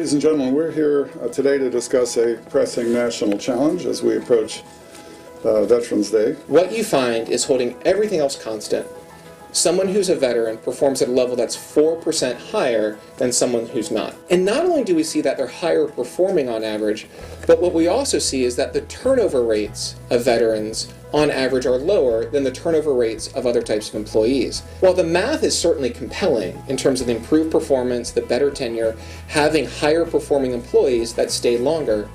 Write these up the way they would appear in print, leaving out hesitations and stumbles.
Ladies and gentlemen, we're here today to discuss a pressing national challenge as we approach Veterans Day. What you find is, holding everything else constant, someone who's a veteran performs at a level that's 4% higher than someone who's not. And not only do we see that they're higher performing on average, but what we also see is that the turnover rates of veterans on average are lower than the turnover rates of other types of employees. While the math is certainly compelling in terms of the improved performance, the better tenure, having higher performing employees that stay longer,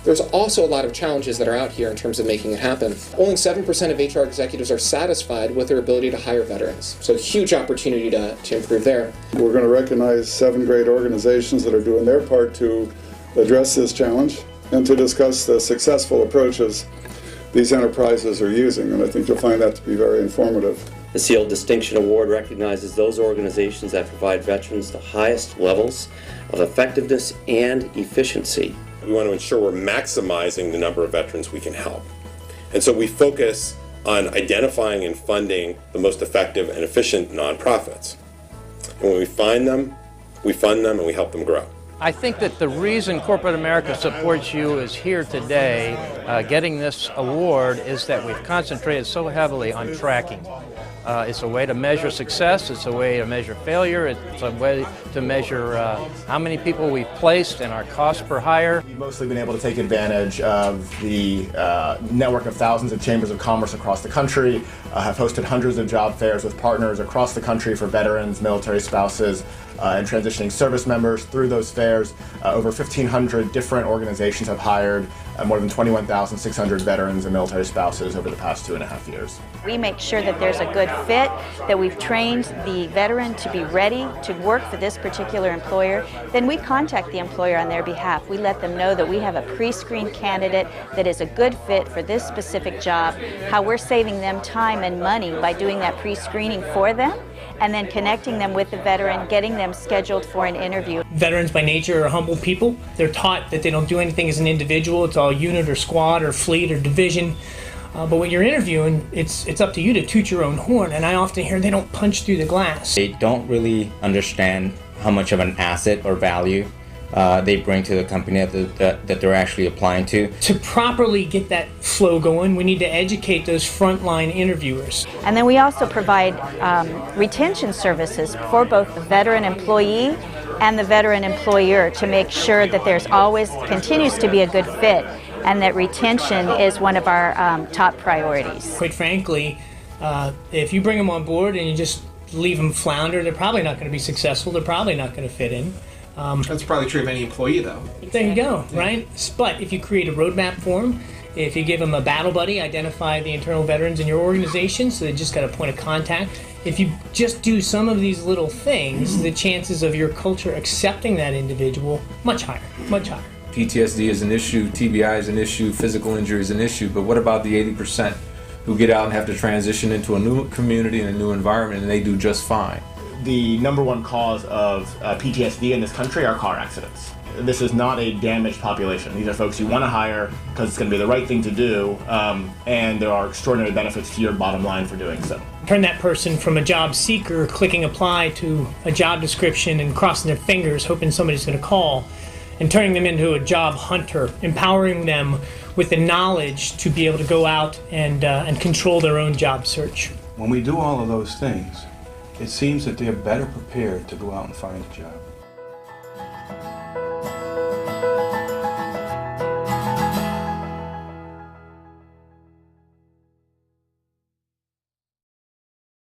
there's also a lot of challenges that are out here in terms of making it happen. Only 7% of HR executives are satisfied with their ability to hire veterans. So huge opportunity to improve there. We're going to recognize 7 great organizations that are doing their part to address this challenge and to discuss the successful approaches these enterprises are using, and I think you'll find that to be very informative. The SEAL Distinction Award recognizes those organizations that provide veterans the highest levels of effectiveness and efficiency. We want to ensure we're maximizing the number of veterans we can help. And so we focus on identifying and funding the most effective and efficient nonprofits. And when we find them, we fund them and we help them grow. I think that the reason corporate America supports you is here today, getting this award, is that we've concentrated so heavily on tracking. It's a way to measure success, it's a way to measure failure, it's a way to measure how many people we've placed and our cost per hire. We've mostly been able to take advantage of the network of thousands of chambers of commerce across the country, have hosted hundreds of job fairs with partners across the country for veterans, military spouses, and transitioning service members. Through those fairs, over 1,500 different organizations have hired more than 21,600 veterans and military spouses over the past 2.5 years. We make sure that there's a good fit, that we've trained the veteran to be ready to work for this particular employer. Then we contact the employer on their behalf. We let them know that we have a pre-screened candidate that is a good fit for this specific job, how we're saving them time and money by doing that pre-screening for them, and then connecting them with the veteran, getting them scheduled for an interview. Veterans by nature are humble people. They're taught that they don't do anything as an individual. It's all unit or squad or fleet or division. But when you're interviewing, it's up to you to toot your own horn, and I often hear they don't punch through the glass. They don't really understand how much of an asset or value they bring to the company that they're actually applying to. To properly get that flow going, we need to educate those frontline interviewers. And then we also provide retention services for both the veteran employee and the veteran employer to make sure that there's always continues to be a good fit and that retention is one of our top priorities. Quite frankly, if you bring them on board and you just leave them flounder, they're probably not going to be successful. They're probably not going to fit in. That's probably true of any employee, though. There you go, right? But if you create a roadmap for them, if you give them a battle buddy, identify the internal veterans in your organization, so they just got a point of contact. If you just do some of these little things, the chances of your culture accepting that individual, much higher, much higher. PTSD is an issue, TBI is an issue, physical injury is an issue, but what about the 80% who get out and have to transition into a new community and a new environment and they do just fine? The number one cause of PTSD in this country are car accidents. This is not a damaged population. These are folks you want to hire because it's going to be the right thing to do, and there are extraordinary benefits to your bottom line for doing so. Turn that person from a job seeker clicking apply to a job description and crossing their fingers hoping somebody's going to call, and turning them into a job hunter, empowering them with the knowledge to be able to go out and control their own job search. When we do all of those things, it seems that they're better prepared to go out and find a job.